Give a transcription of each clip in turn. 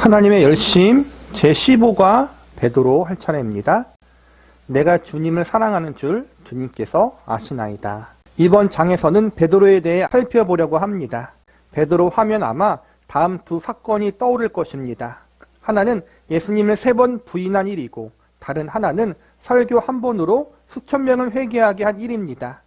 하나님의 열심 제15과 베드로 할 차례입니다. 내가 주님을 사랑하는 줄 주님께서 아시나이다. 이번 장에서는 베드로에 대해 살펴보려고 합니다. 베드로 하면 아마 다음 두 사건이 떠오를 것입니다. 하나는 예수님을 3번 부인한 일이고 다른 하나는 설교 한 번으로 수천 명을 회개하게 한 일입니다.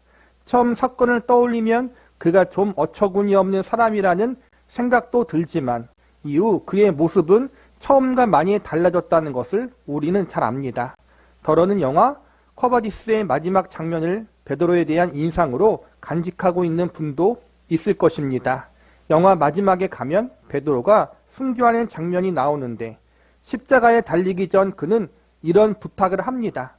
처음 사건을 떠올리면 그가 좀 어처구니 없는 사람이라는 생각도 들지만 이후 그의 모습은 처음과 많이 달라졌다는 것을 우리는 잘 압니다. 더러는 영화 쿼바디스의 마지막 장면을 베드로에 대한 인상으로 간직하고 있는 분도 있을 것입니다. 영화 마지막에 가면 베드로가 순교하는 장면이 나오는데 십자가에 달리기 전 그는 이런 부탁을 합니다.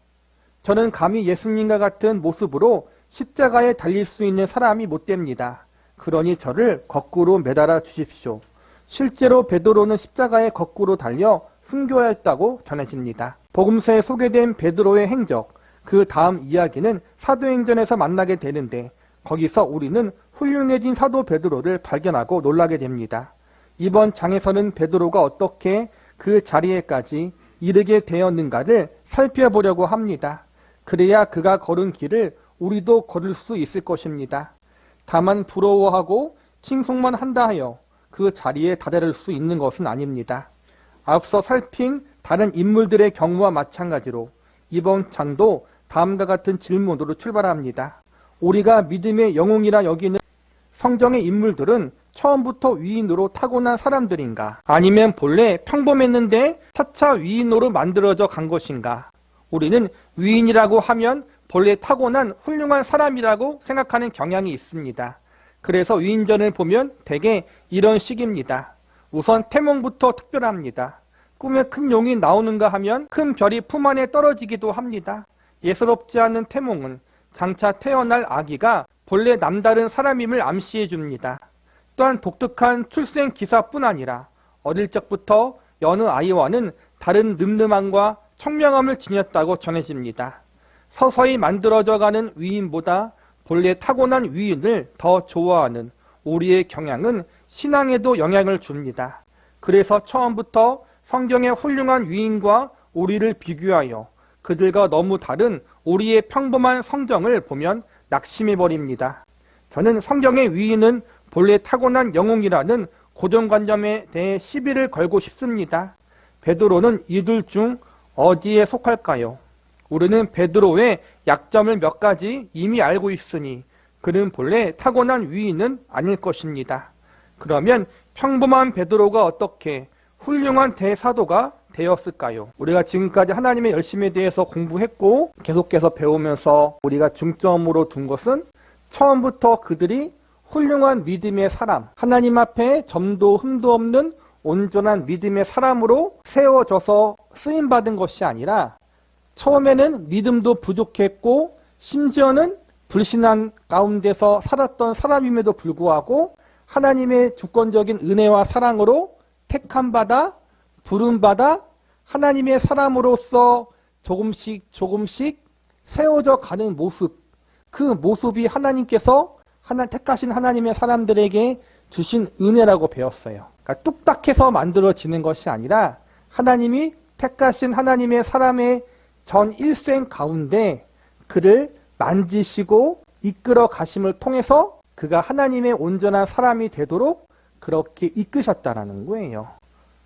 저는 감히 예수님과 같은 모습으로 십자가에 달릴 수 있는 사람이 못 됩니다. 그러니 저를 거꾸로 매달아 주십시오. 실제로 베드로는 십자가에 거꾸로 달려 순교하였다고 전해집니다. 복음서에 소개된 베드로의 행적, 그 다음 이야기는 사도행전에서 만나게 되는데 거기서 우리는 훌륭해진 사도 베드로를 발견하고 놀라게 됩니다. 이번 장에서는 베드로가 어떻게 그 자리에까지 이르게 되었는가를 살펴보려고 합니다. 그래야 그가 걸은 길을 우리도 걸을 수 있을 것입니다. 다만 부러워하고 칭송만 한다 하여 그 자리에 다다를 수 있는 것은 아닙니다. 앞서 살핀 다른 인물들의 경우와 마찬가지로 이번 장도 다음과 같은 질문으로 출발합니다. 우리가 믿음의 영웅이라 여기는 성경의 인물들은 처음부터 위인으로 타고난 사람들인가? 아니면 본래 평범했는데 차차 위인으로 만들어져 간 것인가? 우리는 위인이라고 하면 본래 타고난 훌륭한 사람이라고 생각하는 경향이 있습니다. 그래서 위인전을 보면 대개 이런 식입니다. 우선 태몽부터 특별합니다. 꿈에 큰 용이 나오는가 하면 큰 별이 품 안에 떨어지기도 합니다. 예사롭지 않은 태몽은 장차 태어날 아기가 본래 남다른 사람임을 암시해 줍니다. 또한 독특한 출생 기사뿐 아니라 어릴 적부터 여느 아이와는 다른 늠름함과 청명함을 지녔다고 전해집니다. 서서히 만들어져가는 위인보다 본래 타고난 위인을 더 좋아하는 우리의 경향은 신앙에도 영향을 줍니다. 그래서 처음부터 성경의 훌륭한 위인과 우리를 비교하여 그들과 너무 다른 우리의 평범한 성정을 보면 낙심해버립니다. 저는 성경의 위인은 본래 타고난 영웅이라는 고정관념에 대해 시비를 걸고 싶습니다. 베드로는 이들 중 어디에 속할까요? 우리는 베드로의 약점을 몇 가지 이미 알고 있으니 그는 본래 타고난 위인은 아닐 것입니다. 그러면 평범한 베드로가 어떻게 훌륭한 대사도가 되었을까요? 우리가 지금까지 하나님의 열심에 대해서 공부했고 계속해서 배우면서 우리가 중점으로 둔 것은 처음부터 그들이 훌륭한 믿음의 사람, 하나님 앞에 점도 흠도 없는 온전한 믿음의 사람으로 세워져서 쓰임받은 것이 아니라 처음에는 믿음도 부족했고 심지어는 불신한 가운데서 살았던 사람임에도 불구하고 하나님의 주권적인 은혜와 사랑으로 택함받아 부름받아 하나님의 사람으로서 조금씩 세워져 가는 모습, 그 모습이 하나님께서 택하신 하나님의 사람들에게 주신 은혜라고 배웠어요. 그러니까 뚝딱해서 만들어지는 것이 아니라 하나님이 택하신 하나님의 사람의 전 일생 가운데 그를 만지시고 이끌어 가심을 통해서 그가 하나님의 온전한 사람이 되도록 그렇게 이끄셨다라는 거예요.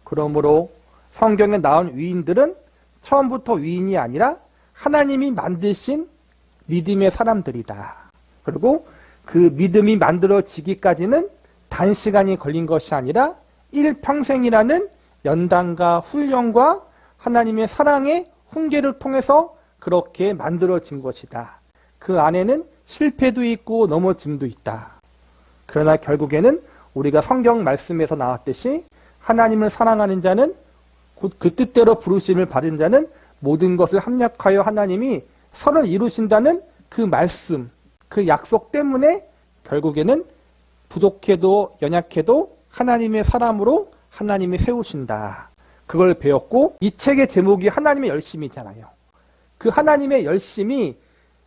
그러므로 성경에 나온 위인들은 처음부터 위인이 아니라 하나님이 만드신 믿음의 사람들이다. 그리고 그 믿음이 만들어지기까지는 단시간이 걸린 것이 아니라 일평생이라는 연단과 훈련과 하나님의 사랑의 훈계를 통해서 그렇게 만들어진 것이다. 그 안에는 실패도 있고 넘어짐도 있다. 그러나 결국에는 우리가 성경 말씀에서 나왔듯이 하나님을 사랑하는 자는 곧 그 뜻대로 부르심을 받은 자는 모든 것을 합력하여 하나님이 선을 이루신다는 그 말씀, 그 약속 때문에 결국에는 부족해도 연약해도 하나님의 사람으로 하나님이 세우신다. 그걸 배웠고 이 책의 제목이 하나님의 열심이잖아요. 그 하나님의 열심이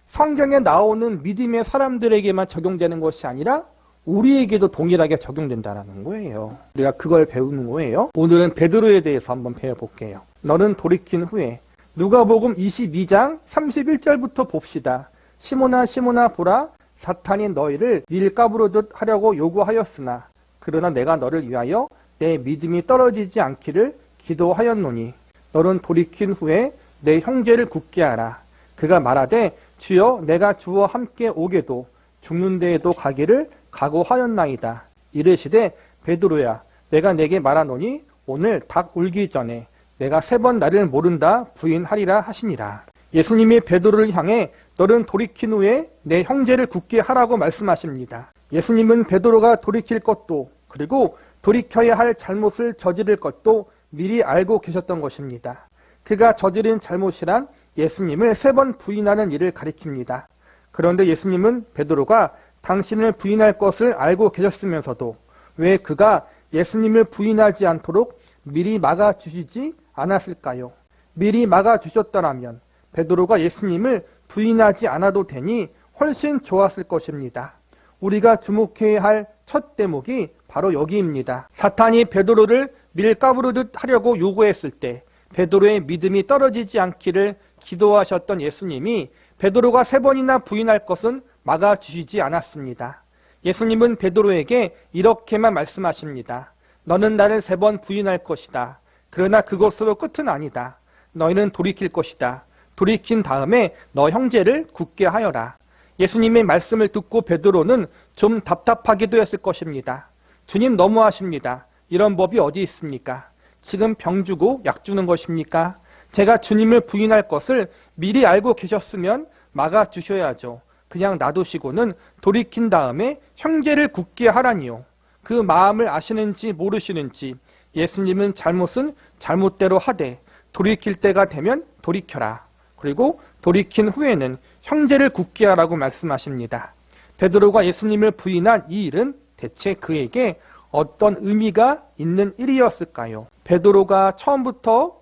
성경에 나오는 믿음의 사람들에게만 적용되는 것이 아니라 우리에게도 동일하게 적용된다는 거예요. 우리가 그걸 배우는 거예요. 오늘은 베드로에 대해서 한번 배워볼게요. 너는 돌이킨 후에 누가복음 22장 31절부터 봅시다. 시몬아 시몬아 보라 사탄이 너희를 밀 까부르듯 하려고 요구하였으나 그러나 내가 너를 위하여 내 믿음이 떨어지지 않기를 기도하였노니 너는 돌이킨 후에 내 형제를 굳게 하라. 그가 말하되 주여 내가 주와 함께 오게도 죽는 데에도 가기를 각오하였나이다. 이르시되 베드로야 내가 내게 말하노니 오늘 닭 울기 전에 내가 3번 나를 모른다 부인하리라 하시니라. 예수님이 베드로를 향해 너는 돌이킨 후에 내 형제를 굳게 하라고 말씀하십니다. 예수님은 베드로가 돌이킬 것도 그리고 돌이켜야 할 잘못을 저지를 것도 미리 알고 계셨던 것입니다. 그가 저지른 잘못이란 예수님을 3번 부인하는 일을 가리킵니다. 그런데 예수님은 베드로가 당신을 부인할 것을 알고 계셨으면서도 왜 그가 예수님을 부인하지 않도록 미리 막아주시지 않았을까요? 미리 막아주셨더라면 베드로가 예수님을 부인하지 않아도 되니 훨씬 좋았을 것입니다. 우리가 주목해야 할 첫 대목이 바로 여기입니다. 사탄이 베드로를 밀가부르듯 하려고 요구했을 때 베드로의 믿음이 떨어지지 않기를 기도하셨던 예수님이 베드로가 3번이나 부인할 것은 막아주시지 않았습니다. 예수님은 베드로에게 이렇게만 말씀하십니다. 너는 나를 3번 부인할 것이다. 그러나 그것으로 끝은 아니다. 너희는 돌이킬 것이다. 돌이킨 다음에 너 형제를 굳게 하여라. 예수님의 말씀을 듣고 베드로는 좀 답답하기도 했을 것입니다. 주님 너무하십니다. 이런 법이 어디 있습니까? 지금 병 주고 약 주는 것입니까? 제가 주님을 부인할 것을 미리 알고 계셨으면 막아주셔야죠. 그냥 놔두시고는 돌이킨 다음에 형제를 굳게 하라니요. 그 마음을 아시는지 모르시는지 예수님은 잘못은 잘못대로 하되 돌이킬 때가 되면 돌이켜라. 그리고 돌이킨 후에는 형제를 굳게 하라고 말씀하십니다. 베드로가 예수님을 부인한 이 일은 대체 그에게 어떤 의미가 있는 일이었을까요? 베드로가 처음부터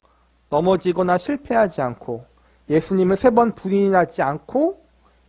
넘어지거나 실패하지 않고 예수님을 3번 부인하지 않고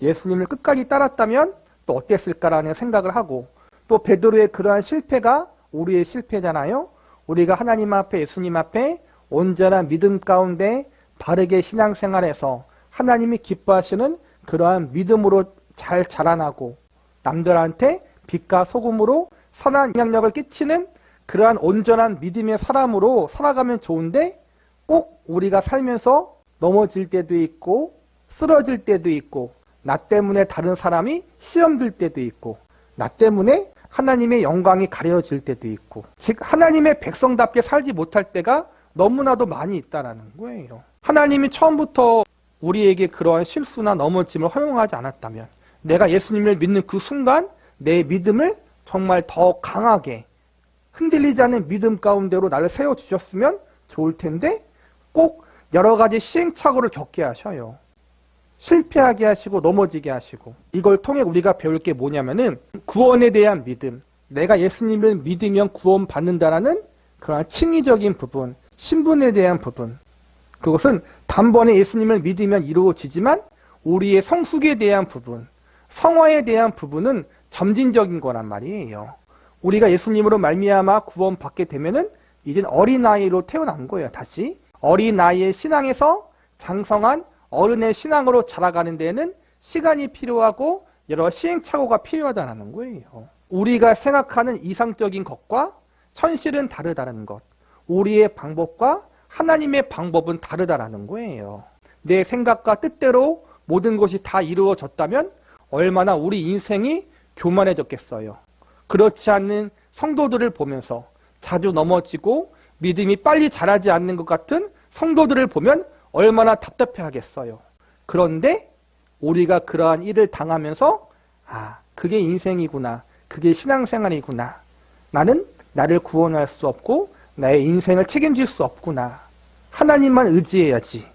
예수님을 끝까지 따랐다면 또 어땠을까라는 생각을 하고 또 베드로의 그러한 실패가 우리의 실패잖아요. 우리가 하나님 앞에 예수님 앞에 온전한 믿음 가운데 바르게 신앙생활해서 하나님이 기뻐하시는 그러한 믿음으로 잘 자라나고 남들한테 빛과 소금으로 선한 영향력을 끼치는 그러한 온전한 믿음의 사람으로 살아가면 좋은데 꼭 우리가 살면서 넘어질 때도 있고 쓰러질 때도 있고 나 때문에 다른 사람이 시험 들 때도 있고 나 때문에 하나님의 영광이 가려질 때도 있고 즉 하나님의 백성답게 살지 못할 때가 너무나도 많이 있다는 거예요. 하나님이 처음부터 우리에게 그러한 실수나 넘어짐을 허용하지 않았다면 내가 예수님을 믿는 그 순간 내 믿음을 정말 더 강하게 흔들리지 않는 믿음 가운데로 나를 세워주셨으면 좋을 텐데 꼭 여러 가지 시행착오를 겪게 하셔요. 실패하게 하시고 넘어지게 하시고 이걸 통해 우리가 배울 게 뭐냐면은 구원에 대한 믿음, 내가 예수님을 믿으면 구원 받는다라는 그런 칭의적인 부분, 신분에 대한 부분, 그것은 단번에 예수님을 믿으면 이루어지지만 우리의 성숙에 대한 부분, 성화에 대한 부분은 점진적인 거란 말이에요. 우리가 예수님으로 말미암아 구원 받게 되면은 이젠 어린아이로 태어난 거예요. 다시 어린아이의 신앙에서 장성한 어른의 신앙으로 자라가는 데에는 시간이 필요하고 여러 시행착오가 필요하다는 거예요. 우리가 생각하는 이상적인 것과 현실은 다르다는 것, 우리의 방법과 하나님의 방법은 다르다라는 거예요. 내 생각과 뜻대로 모든 것이 다 이루어졌다면 얼마나 우리 인생이 교만해졌겠어요. 그렇지 않는 성도들을 보면서 자주 넘어지고 믿음이 빨리 자라지 않는 것 같은 성도들을 보면 얼마나 답답해 하겠어요. 그런데 우리가 그러한 일을 당하면서 그게 인생이구나. 그게 신앙생활이구나. 나는 나를 구원할 수 없고 나의 인생을 책임질 수 없구나. 하나님만 의지해야지.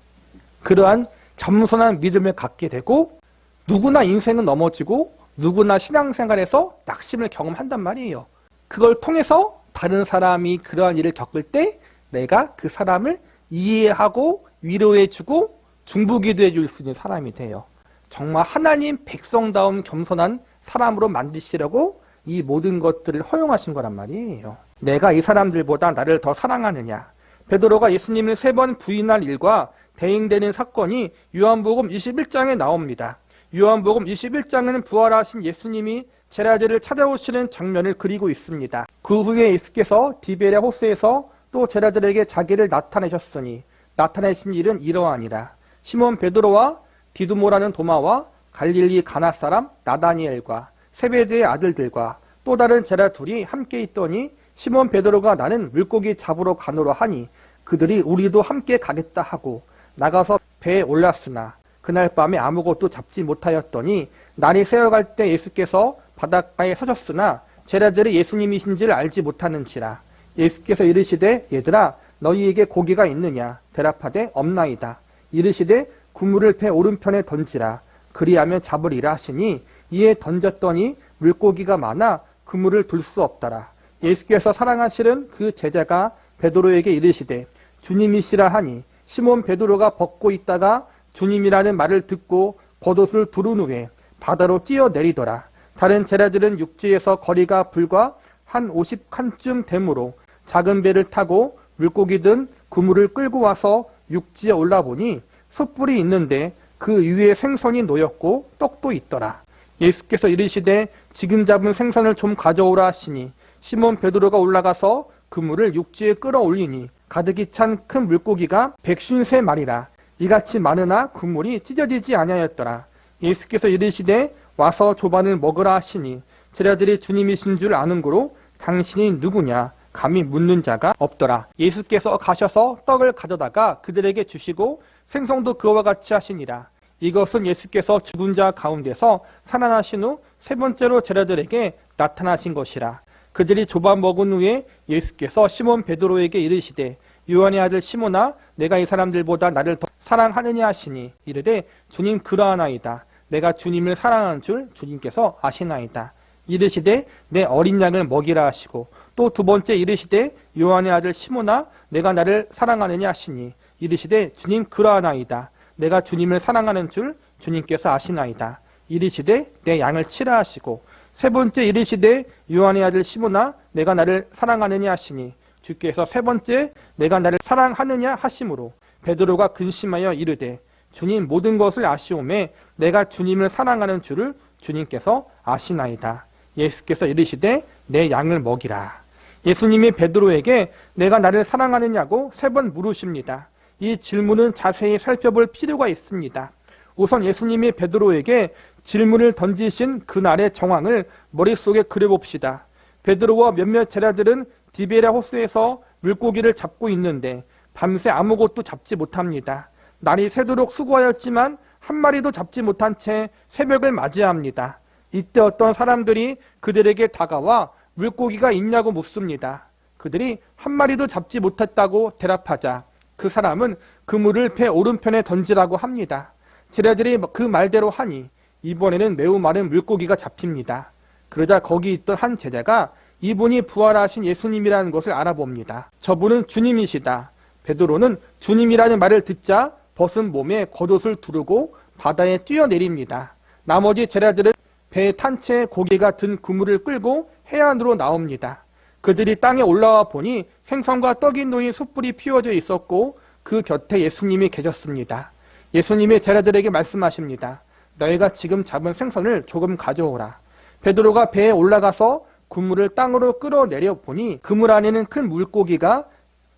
그러한 겸손한 믿음을 갖게 되고 누구나 인생은 넘어지고 누구나 신앙생활에서 낙심을 경험한단 말이에요. 그걸 통해서 다른 사람이 그러한 일을 겪을 때 내가 그 사람을 이해하고 위로해주고 중보기도 해줄 수 있는 사람이 돼요. 정말 하나님 백성다운 겸손한 사람으로 만드시려고 이 모든 것들을 허용하신 거란 말이에요. 내가 이 사람들보다 나를 더 사랑하느냐. 베드로가 예수님을 3번 부인할 일과 대행되는 사건이 요한복음 21장에 나옵니다. 요한복음 21장은 부활하신 예수님이 제자들을 찾아오시는 장면을 그리고 있습니다. 그 후에 예수께서 디베랴 호수에서 또 제자들에게 자기를 나타내셨으니 나타내신 일은 이러하니라. 시몬 베드로와 디두모라는 도마와 갈릴리 가나 사람 나다니엘과 세베드의 아들들과 또 다른 제자 둘이 함께 있더니 시몬 베드로가 나는 물고기 잡으러 가노라 하니 그들이 우리도 함께 가겠다 하고 나가서 배에 올랐으나 그날 밤에 아무것도 잡지 못하였더니 날이 새어갈 때 예수께서 바닷가에 서셨으나 제자들이 예수님이신 줄 알지 못하는지라. 예수께서 이르시되 얘들아 너희에게 고기가 있느냐 대답하되 없나이다. 이르시되 그물을 배 오른편에 던지라. 그리하면 잡으리라 하시니 이에 던졌더니 물고기가 많아 그물을 둘 수 없더라. 예수께서 사랑하시는 그 제자가 베드로에게 이르시되 주님이시라 하니 시몬 베드로가 벗고 있다가 주님이라는 말을 듣고 겉옷을 두른 후에 바다로 뛰어내리더라. 다른 제자들은 육지에서 거리가 불과 한 50칸쯤 되므로 작은 배를 타고 물고기 든 그물을 끌고 와서 육지에 올라보니 숯불이 있는데 그 위에 생선이 놓였고 떡도 있더라. 예수께서 이르시되 지금 잡은 생선을 좀 가져오라 하시니 시몬 베드로가 올라가서 그물을 육지에 끌어올리니 가득히 찬 큰 물고기가 153마리라. 이같이 많으나 그물이 찢어지지 아니하였더라. 예수께서 이르시되 와서 조반을 먹으라 하시니 제자들이 주님이신 줄 아는 고로 당신이 누구냐 감히 묻는 자가 없더라. 예수께서 가셔서 떡을 가져다가 그들에게 주시고 생선도 그와 같이 하시니라. 이것은 예수께서 죽은 자 가운데서 살아나신 후 3번째로 제자들에게 나타나신 것이라. 그들이 조반 먹은 후에 예수께서 시몬 베드로에게 이르시되 요한의 아들 시몬아 내가 이 사람들보다 나를 더 사랑하느냐 하시니 이르되 주님 그러하나이다. 내가 주님을 사랑하는 줄 주님께서 아시나이다. 이르시되 내 어린 양을 먹이라 하시고 또 2번째 이르시되 요한의 아들 시몬아 내가 나를 사랑하느냐 하시니 이르시되 주님 그러하나이다. 내가 주님을 사랑하는 줄 주님께서 아시나이다. 이르시되 내 양을 치라 하시고 3번째 이르시되 요한의 아들 시몬아 내가 나를 사랑하느냐 하시니 주께서 3번째 내가 나를 사랑하느냐 하심으로 베드로가 근심하여 이르되 주님 모든 것을 아시오매 내가 주님을 사랑하는 줄을 주님께서 아시나이다. 예수께서 이르시되 내 양을 먹이라. 예수님이 베드로에게 내가 나를 사랑하느냐고 3번 물으십니다. 이 질문은 자세히 살펴볼 필요가 있습니다. 우선 예수님이 베드로에게 질문을 던지신 그날의 정황을 머릿속에 그려봅시다. 베드로와 몇몇 제자들은 디베랴 호수에서 물고기를 잡고 있는데 밤새 아무것도 잡지 못합니다. 날이 새도록 수고하였지만 한 마리도 잡지 못한 채 새벽을 맞이합니다. 이때 어떤 사람들이 그들에게 다가와 물고기가 있냐고 묻습니다. 그들이 한 마리도 잡지 못했다고 대답하자 그 사람은 그물을 배 오른편에 던지라고 합니다. 제자들이 그 말대로 하니 이번에는 매우 많은 물고기가 잡힙니다. 그러자 거기 있던 한 제자가 이분이 부활하신 예수님이라는 것을 알아봅니다. 저분은 주님이시다. 베드로는 주님이라는 말을 듣자 벗은 몸에 겉옷을 두르고 바다에 뛰어내립니다. 나머지 제자들은 배에 탄 채 고기가 든 그물을 끌고 해안으로 나옵니다. 그들이 땅에 올라와 보니 생선과 떡이 놓인 숯불이 피워져 있었고 그 곁에 예수님이 계셨습니다. 예수님이 제자들에게 말씀하십니다. 너희가 지금 잡은 생선을 조금 가져오라. 베드로가 배에 올라가서 그물을 땅으로 끌어내려 보니 그물 안에는 큰 물고기가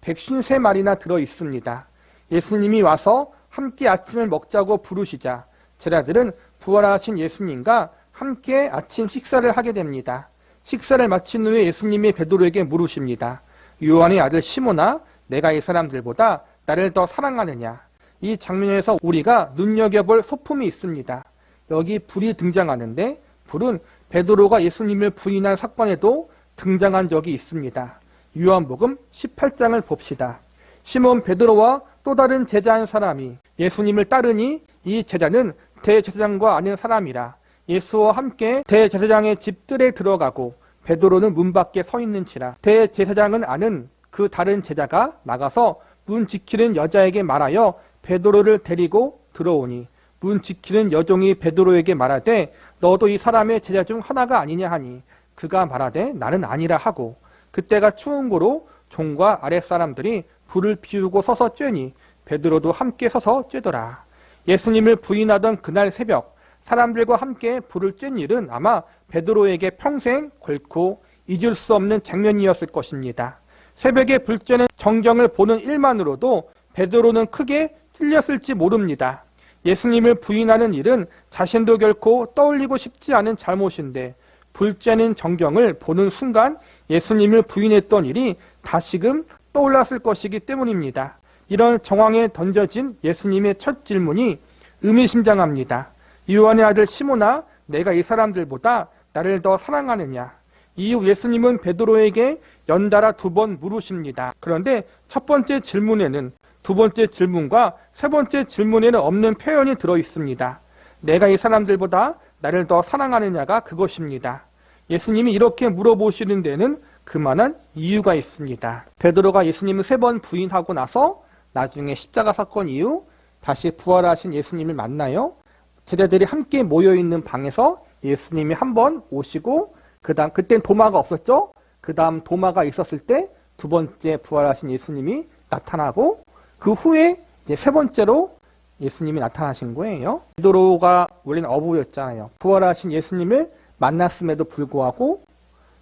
153마리나 들어 있습니다. 예수님이 와서 함께 아침을 먹자고 부르시자 제자들은 부활하신 예수님과 함께 아침 식사를 하게 됩니다. 식사를 마친 후에 예수님이 베드로에게 물으십니다. 요한의 아들 시몬아 내가 이 사람들보다 나를 더 사랑하느냐. 이 장면에서 우리가 눈여겨볼 소품이 있습니다. 여기 불이 등장하는데 불은 베드로가 예수님을 부인한 사건에도 등장한 적이 있습니다. 요한복음 18장을 봅시다. 시몬 베드로와 또 다른 제자 한 사람이 예수님을 따르니 이 제자는 대제사장과 아는 사람이라 예수와 함께 대제사장의 집들에 들어가고 베드로는 문 밖에 서 있는지라. 대제사장은 아는 그 다른 제자가 나가서 문 지키는 여자에게 말하여 베드로를 데리고 들어오니 문 지키는 여종이 베드로에게 말하되 너도 이 사람의 제자 중 하나가 아니냐 하니 그가 말하되 나는 아니라 하고 그때가 추운 고로 종과 아랫사람들이 불을 피우고 서서 쬐니 베드로도 함께 서서 쬐더라. 예수님을 부인하던 그날 새벽 사람들과 함께 불을 쬐 일은 아마 베드로에게 평생 결코 잊을 수 없는 장면이었을 것입니다. 새벽에 불 쬐는 정경을 보는 일만으로도 베드로는 크게 찔렸을지 모릅니다. 예수님을 부인하는 일은 자신도 결코 떠올리고 싶지 않은 잘못인데 불 쬐는 정경을 보는 순간 예수님을 부인했던 일이 다시금 떠올랐을 것이기 때문입니다. 이런 정황에 던져진 예수님의 첫 질문이 의미심장합니다. 요한의 아들 시몬아, 내가 이 사람들보다 나를 더 사랑하느냐? 이후 예수님은 베드로에게 연달아 2번 물으십니다. 그런데 첫 번째 질문에는 두 번째 질문과 세 번째 질문에는 없는 표현이 들어있습니다. 내가 이 사람들보다 나를 더 사랑하느냐가 그것입니다. 예수님이 이렇게 물어보시는 데는 그만한 이유가 있습니다. 베드로가 예수님을 3번 부인하고 나서 나중에 십자가 사건 이후 다시 부활하신 예수님을 만나요. 제자들이 함께 모여있는 방에서 예수님이 한번 오시고 그땐 도마가 없었죠. 그 다음 도마가 있었을 때 2번째 부활하신 예수님이 나타나고 그 후에 이제 3번째로 예수님이 나타나신 거예요. 베드로가 원래는 어부였잖아요. 부활하신 예수님을 만났음에도 불구하고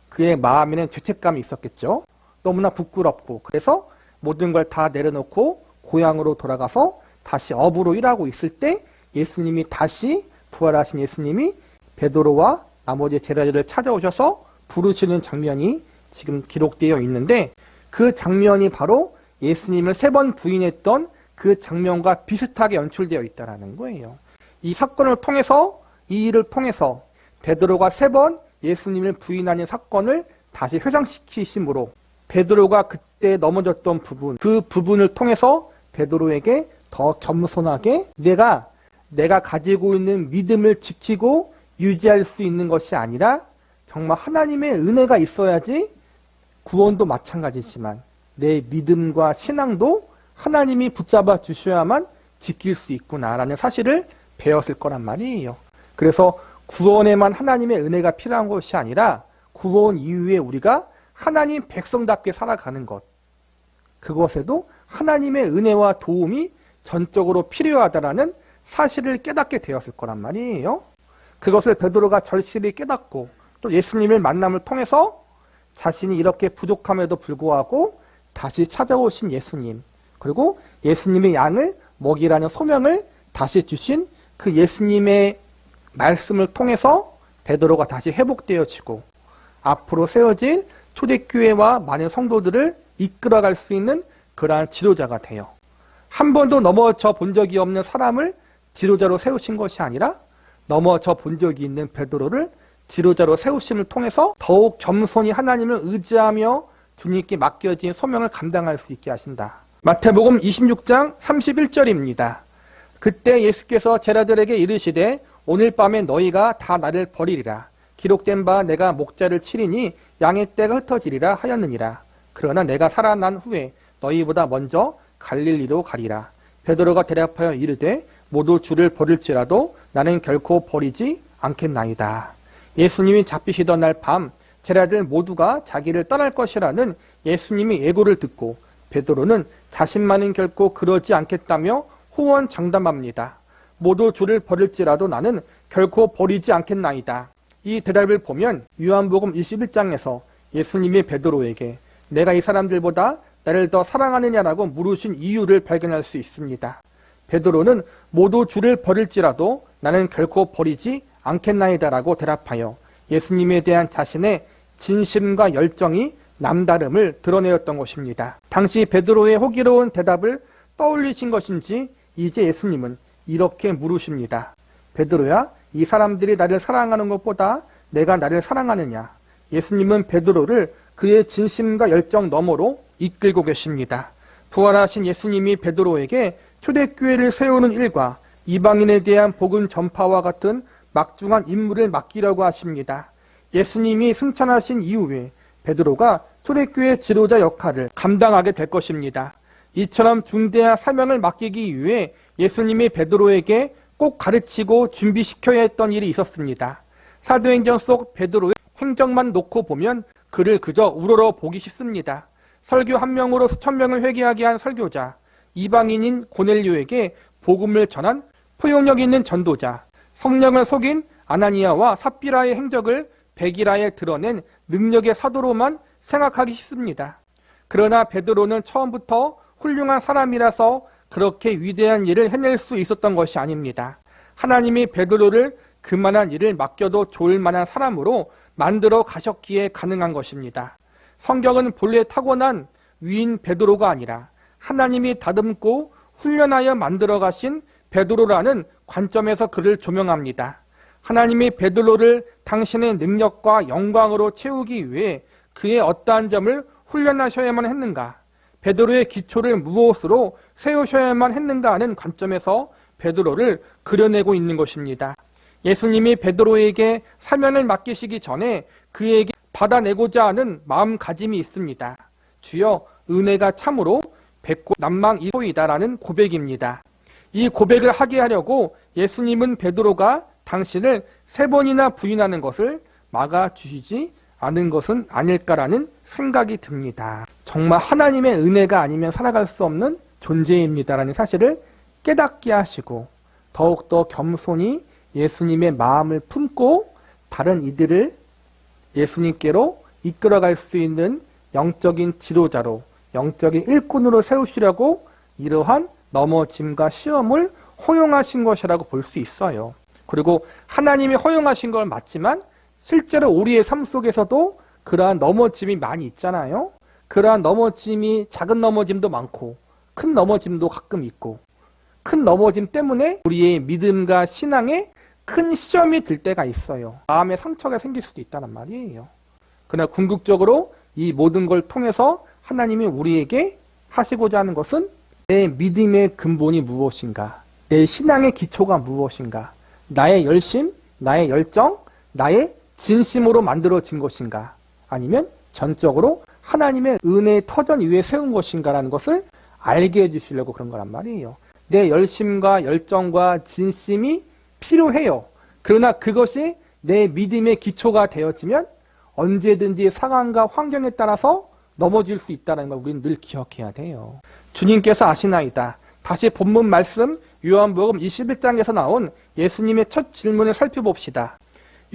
그의 마음에는 죄책감이 있었겠죠. 너무나 부끄럽고 그래서 모든 걸 다 내려놓고 고향으로 돌아가서 다시 어부로 일하고 있을 때 예수님이 다시 부활하신 예수님이 베드로와 나머지 제자들을 찾아오셔서 부르시는 장면이 지금 기록되어 있는데 그 장면이 바로 예수님을 3번 부인했던 그 장면과 비슷하게 연출되어 있다는 거예요. 이 사건을 통해서 이 일을 통해서 베드로가 3번 예수님을 부인하는 사건을 다시 회상시키심으로 베드로가 그때 넘어졌던 부분 그 부분을 통해서 베드로에게 더 겸손하게 내가 가지고 있는 믿음을 지키고 유지할 수 있는 것이 아니라 정말 하나님의 은혜가 있어야지 구원도 마찬가지지만 내 믿음과 신앙도 하나님이 붙잡아 주셔야만 지킬 수 있구나라는 사실을 배웠을 거란 말이에요. 그래서 구원에만 하나님의 은혜가 필요한 것이 아니라 구원 이후에 우리가 하나님 백성답게 살아가는 것 그것에도 하나님의 은혜와 도움이 전적으로 필요하다라는 사실을 깨닫게 되었을 거란 말이에요. 그것을 베드로가 절실히 깨닫고 또 예수님을 만남을 통해서 자신이 이렇게 부족함에도 불구하고 다시 찾아오신 예수님 그리고 예수님의 양을 먹이라는 소명을 다시 주신 그 예수님의 말씀을 통해서 베드로가 다시 회복되어지고 앞으로 세워질 초대교회와 많은 성도들을 이끌어갈 수 있는 그러한 지도자가 돼요. 한 번도 넘어져 본 적이 없는 사람을 지도자로 세우신 것이 아니라 넘어져 본 적이 있는 베드로를 지도자로 세우심을 통해서 더욱 겸손히 하나님을 의지하며 주님께 맡겨진 소명을 감당할 수 있게 하신다. 마태복음 26장 31절입니다. 그때 예수께서 제자들에게 이르시되 오늘 밤에 너희가 다 나를 버리리라. 기록된 바 내가 목자를 치리니 양의 떼가 흩어지리라 하였느니라. 그러나 내가 살아난 후에 너희보다 먼저 갈릴리로 가리라. 베드로가 대답하여 이르되 모두 주를 버릴지라도 나는 결코 버리지 않겠나이다. 예수님이 잡히시던 날 밤 제자들 모두가 자기를 떠날 것이라는 예수님의 예고를 듣고 베드로는 자신만은 결코 그러지 않겠다며 호언장담합니다. 모두 주를 버릴지라도 나는 결코 버리지 않겠나이다. 이 대답을 보면 요한복음 21장에서 예수님이 베드로에게 내가 이 사람들보다 나를 더 사랑하느냐라고 물으신 이유를 발견할 수 있습니다. 베드로는 모두 주를 버릴지라도 나는 결코 버리지 않겠나이다라고 대답하여 예수님에 대한 자신의 진심과 열정이 남다름을 드러내었던 것입니다. 당시 베드로의 호기로운 대답을 떠올리신 것인지 이제 예수님은 이렇게 물으십니다. 베드로야, 이 사람들이 나를 사랑하는 것보다 내가 나를 사랑하느냐? 예수님은 베드로를 그의 진심과 열정 너머로 이끌고 계십니다. 부활하신 예수님이 베드로에게 초대교회를 세우는 일과 이방인에 대한 복음 전파와 같은 막중한 임무를 맡기려고 하십니다. 예수님이 승천하신 이후에 베드로가 초대교회 지도자 역할을 감당하게 될 것입니다. 이처럼 중대한 사명을 맡기기 위해 예수님이 베드로에게 꼭 가르치고 준비시켜야 했던 일이 있었습니다. 사도행전 속 베드로의 행적만 놓고 보면 그를 그저 우러러 보기 쉽습니다. 설교 한 명으로 수천 명을 회개하게 한 설교자, 이방인인 고넬료에게 복음을 전한 포용력 있는 전도자, 성령을 속인 아나니아와 삽비라의 행적을 백일하에 드러낸 능력의 사도로만 생각하기 쉽습니다. 그러나 베드로는 처음부터 훌륭한 사람이라서 그렇게 위대한 일을 해낼 수 있었던 것이 아닙니다. 하나님이 베드로를 그만한 일을 맡겨도 좋을 만한 사람으로 만들어 가셨기에 가능한 것입니다. 성경은 본래 타고난 위인 베드로가 아니라 하나님이 다듬고 훈련하여 만들어 가신 베드로라는 관점에서 그를 조명합니다. 하나님이 베드로를 당신의 능력과 영광으로 채우기 위해 그의 어떠한 점을 훈련하셔야만 했는가? 베드로의 기초를 무엇으로 세우셔야만 했는가 하는 관점에서 베드로를 그려내고 있는 것입니다. 예수님이 베드로에게 사명을 맡기시기 전에 그에게 받아내고자 하는 마음가짐이 있습니다. 주여, 은혜가 참으로 백고 남망이소이다라는 고백입니다. 이 고백을 하게 하려고 예수님은 베드로가 당신을 3번이나 부인하는 것을 막아주시지 않은 것은 아닐까라는 생각이 듭니다. 정말 하나님의 은혜가 아니면 살아갈 수 없는 존재입니다라는 사실을 깨닫게 하시고 더욱더 겸손히 예수님의 마음을 품고 다른 이들을 예수님께로 이끌어갈 수 있는 영적인 지도자로, 영적인 일꾼으로 세우시려고 이러한 넘어짐과 시험을 허용하신 것이라고 볼 수 있어요. 그리고 하나님이 허용하신 걸 맞지만 실제로 우리의 삶 속에서도 그러한 넘어짐이 많이 있잖아요. 그러한 넘어짐이 작은 넘어짐도 많고 큰 넘어짐도 가끔 있고 큰 넘어짐 때문에 우리의 믿음과 신앙에 큰 시험이 들 때가 있어요. 마음에 상처가 생길 수도 있다는 말이에요. 그러나 궁극적으로 이 모든 걸 통해서 하나님이 우리에게 하시고자 하는 것은 내 믿음의 근본이 무엇인가? 내 신앙의 기초가 무엇인가? 나의 열심, 나의 열정, 나의 진심으로 만들어진 것인가? 아니면 전적으로 하나님의 은혜의 터전 위에 세운 것인가라는 것을 알게 해주시려고 그런 거란 말이에요. 내 열심과 열정과 진심이 필요해요. 그러나 그것이 내 믿음의 기초가 되어지면 언제든지 상황과 환경에 따라서 넘어질 수 있다는 걸 우리는 늘 기억해야 돼요. 주님께서 아시나이다. 다시 본문 말씀 요한복음 21장에서 나온 예수님의 첫 질문을 살펴봅시다.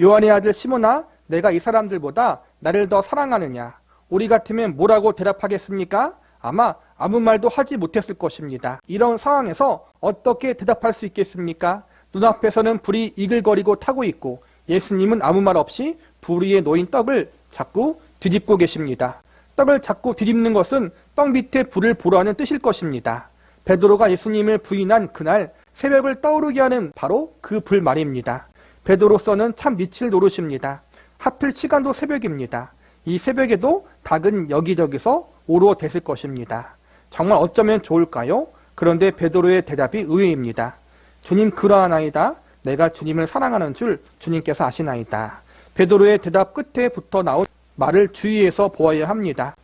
요한의 아들 시몬아, 내가 이 사람들보다 나를 더 사랑하느냐? 우리 같으면 뭐라고 대답하겠습니까? 아마 아무 말도 하지 못했을 것입니다. 이런 상황에서 어떻게 대답할 수 있겠습니까? 눈앞에서는 불이 이글거리고 타고 있고 예수님은 아무 말 없이 불 위에 놓인 떡을 자꾸 뒤집고 계십니다. 떡을 자꾸 뒤집는 것은 떡 밑에 불을 보라는 뜻일 것입니다. 베드로가 예수님을 부인한 그날 새벽을 떠오르게 하는 바로 그 불 말입니다. 베드로서는 참 미칠 노릇입니다. 하필 시간도 새벽입니다. 이 새벽에도 닭은 여기저기서 오로댔을 것입니다. 정말 어쩌면 좋을까요? 그런데 베드로의 대답이 의외입니다. 주님, 그러하나이다. 내가 주님을 사랑하는 줄 주님께서 아시나이다. 베드로의 대답 끝에 붙어 나온 말을 주의해서 보아야 합니다.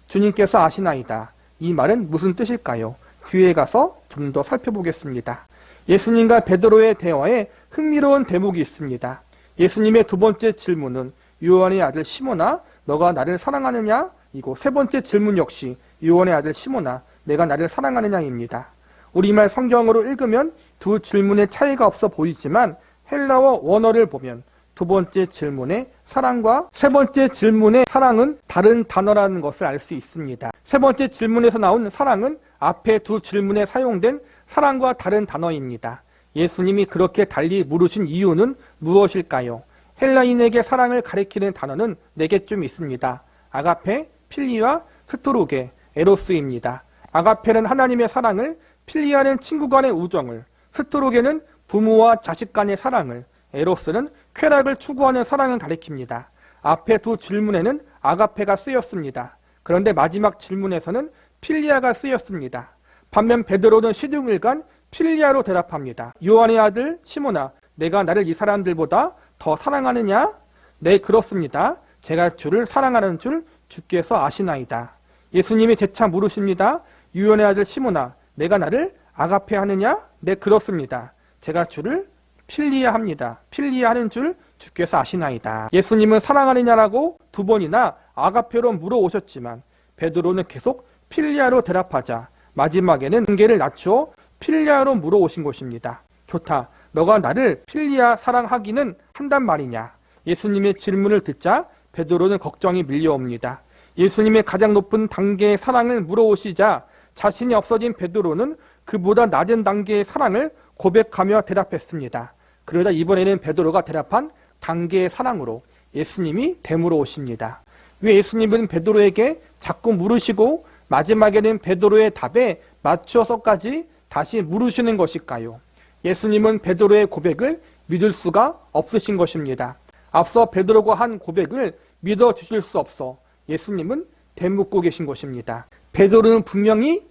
주님께서 아시나이다. 이 말은 무슨 뜻일까요? 뒤에 가서 좀 더 살펴보겠습니다. 예수님과 베드로의 대화에 흥미로운 대목이 있습니다. 예수님의 두 번째 질문은 요한의 아들 시몬아, 너가 나를 사랑하느냐? 이고 세 번째 질문 역시 요한의 아들 시몬아, 내가 나를 사랑하느냐입니다. 우리말 성경으로 읽으면 두 질문의 차이가 없어 보이지만 헬라어 원어를 보면 두 번째 질문의 사랑과 세 번째 질문의 사랑은 다른 단어라는 것을 알 수 있습니다. 세 번째 질문에서 나온 사랑은 앞에 두 질문에 사용된 사랑과 다른 단어입니다. 예수님이 그렇게 달리 물으신 이유는 무엇일까요? 헬라인에게 사랑을 가리키는 단어는 4개쯤 있습니다. 아가페, 필리와 스토르게, 에로스입니다. 아가페는 하나님의 사랑을, 필리아는 친구 간의 우정을, 스토르게는 부모와 자식 간의 사랑을, 에로스는 쾌락을 추구하는 사랑을 가리킵니다. 앞에 두 질문에는 아가페가 쓰였습니다. 그런데 마지막 질문에서는 필리아가 쓰였습니다. 반면 베드로는 시중일간 필리아로 대답합니다. 요한의 아들 시몬아, 내가 나를 이 사람들보다 더 사랑하느냐? 네, 그렇습니다. 제가 주를 사랑하는 줄 주께서 아시나이다. 예수님이 재차 물으십니다. 요한의 아들 시몬아, 내가 나를 아가페 하느냐? 네, 그렇습니다. 제가 주를 필리아 합니다. 필리아 하는 줄 주께서 아시나이다. 예수님은 사랑하느냐라고 2번이나 아가페로 물어오셨지만 베드로는 계속 필리아로 대답하자 마지막에는 관계를 낮추어 필리아로 물어오신 것입니다. 좋다. 너가 나를 필리아 사랑하기는 한단 말이냐? 예수님의 질문을 듣자 베드로는 걱정이 밀려옵니다. 예수님의 가장 높은 단계의 사랑을 물어오시자 자신이 없어진 베드로는 그보다 낮은 단계의 사랑을 고백하며 대답했습니다. 그러다 이번에는 베드로가 대답한 단계의 사랑으로 예수님이 되물어 오십니다. 왜 예수님은 베드로에게 자꾸 물으시고 마지막에는 베드로의 답에 맞춰서까지 다시 물으시는 것일까요? 예수님은 베드로의 고백을 믿을 수가 없으신 것입니다. 앞서 베드로가 한 고백을 믿어주실 수 없어 예수님은 되묻고 계신 것입니다. 베드로는 분명히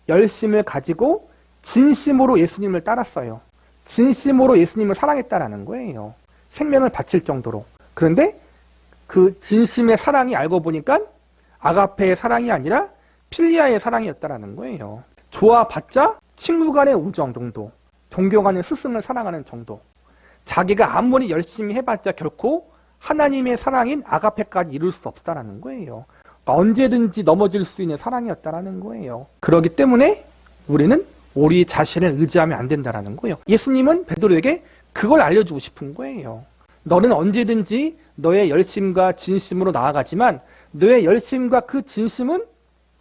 열심을 가지고 진심으로 예수님을 따랐어요. 진심으로 예수님을 사랑했다라는 거예요. 생명을 바칠 정도로. 그런데 그 진심의 사랑이 알고 보니까 아가페의 사랑이 아니라 필리아의 사랑이었다라는 거예요. 좋아봤자 친구 간의 우정 정도, 존경하는 스승을 사랑하는 정도, 자기가 아무리 열심히 해봤자 결코 하나님의 사랑인 아가페까지 이룰 수 없다라는 거예요. 그러니까 언제든지 넘어질 수 있는 사랑이었다라는 거예요. 그렇기 때문에 우리는 우리 자신을 의지하면 안 된다라는 거예요. 예수님은 베드로에게 그걸 알려주고 싶은 거예요. 너는 언제든지 너의 열심과 진심으로 나아가지만 너의 열심과 그 진심은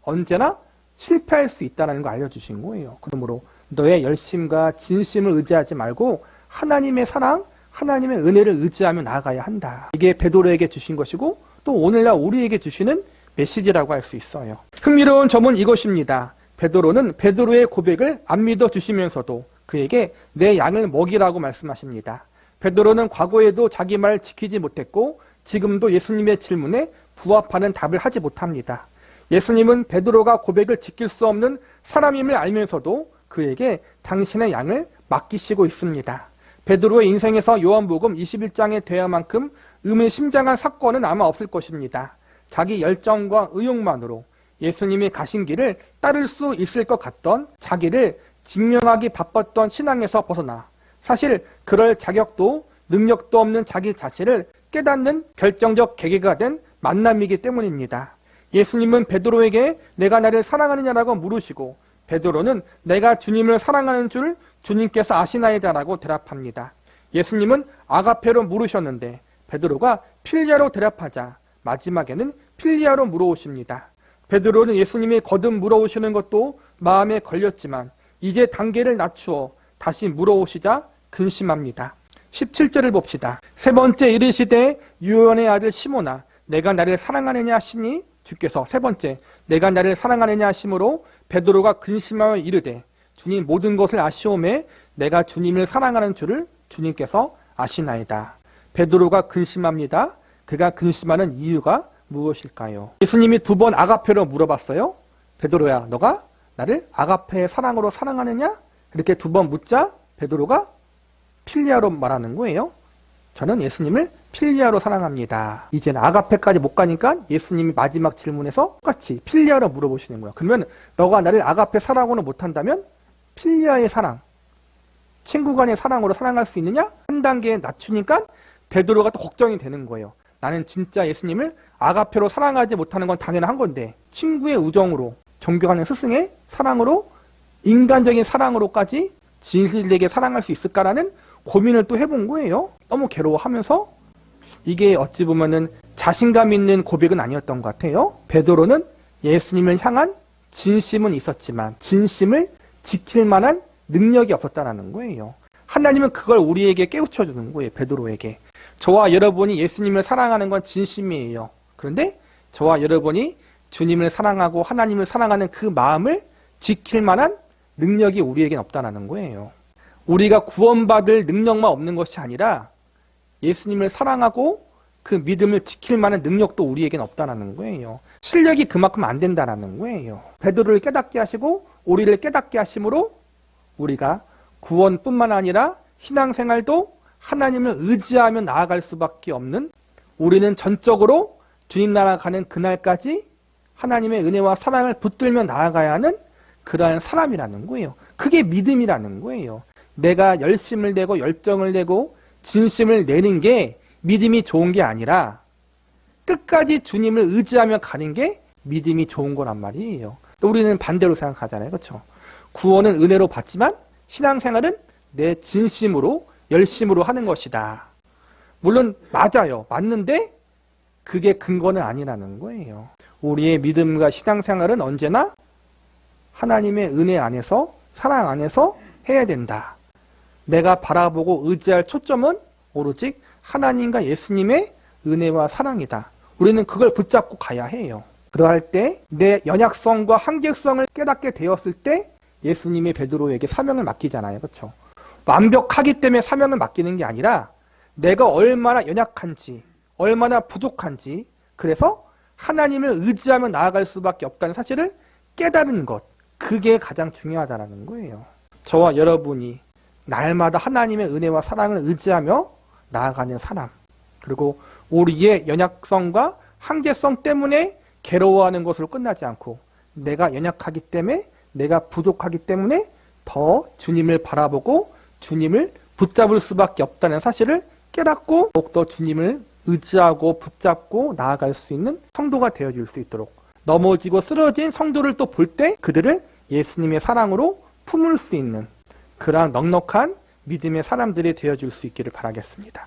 언제나 실패할 수 있다는 걸 알려주신 거예요. 그러므로 너의 열심과 진심을 의지하지 말고 하나님의 사랑, 하나님의 은혜를 의지하며 나아가야 한다. 이게 베드로에게 주신 것이고 또 오늘날 우리에게 주시는 메시지라고 할 수 있어요. 흥미로운 점은 이것입니다. 베드로는 베드로의 고백을 안 믿어주시면서도 그에게 내 양을 먹이라고 말씀하십니다. 베드로는 과거에도 자기 말 지키지 못했고 지금도 예수님의 질문에 부합하는 답을 하지 못합니다. 예수님은 베드로가 고백을 지킬 수 없는 사람임을 알면서도 그에게 당신의 양을 맡기시고 있습니다. 베드로의 인생에서 요한복음 21장에 대하만큼 의미심장한 사건은 아마 없을 것입니다. 자기 열정과 의욕만으로 예수님이 가신 길을 따를 수 있을 것 같던 자기를 증명하기 바빴던 신앙에서 벗어나 사실 그럴 자격도 능력도 없는 자기 자신을 깨닫는 결정적 계기가 된 만남이기 때문입니다. 예수님은 베드로에게 내가 나를 사랑하느냐라고 물으시고 베드로는 내가 주님을 사랑하는 줄 주님께서 아시나이다라고 대답합니다. 예수님은 아가페로 물으셨는데 베드로가 필리아로 대답하자 마지막에는 필리아로 물어오십니다. 베드로는 예수님이 거듭 물어오시는 것도 마음에 걸렸지만 이제 단계를 낮추어 다시 물어오시자 근심합니다. 17절을 봅시다. 세 번째 이르시되 유언의 아들 시몬아 내가 나를 사랑하느냐 하시니 주께서 세 번째 내가 나를 사랑하느냐 하심으로 베드로가 근심하여 이르되 주님 모든 것을 아시오매 내가 주님을 사랑하는 줄을 주님께서 아시나이다. 베드로가 근심합니다. 그가 근심하는 이유가 무엇일까요? 예수님이 2번 아가페로 물어봤어요. 베드로야 너가 나를 아가페의 사랑으로 사랑하느냐? 이렇게 2번 묻자 베드로가 필리아로 말하는 거예요. 저는 예수님을 필리아로 사랑합니다. 이제는 아가페까지 못 가니까 예수님이 마지막 질문에서 똑같이 필리아로 물어보시는 거예요. 그러면 너가 나를 아가페 사랑으로 못한다면 필리아의 사랑, 친구 간의 사랑으로 사랑할 수 있느냐? 한 단계 낮추니까 베드로가 또 걱정이 되는 거예요. 나는 진짜 예수님을 아가페로 사랑하지 못하는 건 당연한 건데 친구의 우정으로, 존경하는 스승의 사랑으로, 인간적인 사랑으로까지 진실되게 사랑할 수 있을까라는 고민을 또 해본 거예요. 너무 괴로워하면서 이게 어찌 보면은 자신감 있는 고백은 아니었던 것 같아요. 베드로는 예수님을 향한 진심은 있었지만 진심을 지킬 만한 능력이 없었다는 거예요. 하나님은 그걸 우리에게 깨우쳐 주는 거예요. 베드로에게. 저와 여러분이 예수님을 사랑하는 건 진심이에요. 그런데 저와 여러분이 주님을 사랑하고 하나님을 사랑하는 그 마음을 지킬 만한 능력이 우리에겐 없다는 거예요. 우리가 구원받을 능력만 없는 것이 아니라 예수님을 사랑하고 그 믿음을 지킬 만한 능력도 우리에겐 없다는 거예요. 실력이 그만큼 안 된다는 거예요. 베드로를 깨닫게 하시고 우리를 깨닫게 하심으로 우리가 구원뿐만 아니라 신앙생활도 하나님을 의지하며 나아갈 수밖에 없는, 우리는 전적으로 주님 나라 가는 그날까지 하나님의 은혜와 사랑을 붙들며 나아가야 하는 그러한 사람이라는 거예요. 그게 믿음이라는 거예요. 내가 열심을 내고 열정을 내고 진심을 내는 게 믿음이 좋은 게 아니라 끝까지 주님을 의지하며 가는 게 믿음이 좋은 거란 말이에요. 또 우리는 반대로 생각하잖아요. 그렇죠? 구원은 은혜로 받지만 신앙생활은 내 진심으로 열심으로 하는 것이다. 물론 맞아요. 맞는데 그게 근거는 아니라는 거예요. 우리의 믿음과 신앙생활은 언제나 하나님의 은혜 안에서 사랑 안에서 해야 된다. 내가 바라보고 의지할 초점은 오로지 하나님과 예수님의 은혜와 사랑이다. 우리는 그걸 붙잡고 가야 해요. 그러할 때 내 연약성과 한계성을 깨닫게 되었을 때 예수님이 베드로에게 사명을 맡기잖아요. 그렇죠? 완벽하기 때문에 사명을 맡기는 게 아니라 내가 얼마나 연약한지, 얼마나 부족한지, 그래서 하나님을 의지하며 나아갈 수밖에 없다는 사실을 깨달은 것, 그게 가장 중요하다는 거예요. 저와 여러분이 날마다 하나님의 은혜와 사랑을 의지하며 나아가는 사람, 그리고 우리의 연약성과 한계성 때문에 괴로워하는 것으로 끝나지 않고 내가 연약하기 때문에, 내가 부족하기 때문에 더 주님을 바라보고 주님을 붙잡을 수밖에 없다는 사실을 깨닫고 더욱더 주님을 의지하고 붙잡고 나아갈 수 있는 성도가 되어줄 수 있도록, 넘어지고 쓰러진 성도를 또 볼 때 그들을 예수님의 사랑으로 품을 수 있는 그러한 넉넉한 믿음의 사람들이 되어줄 수 있기를 바라겠습니다.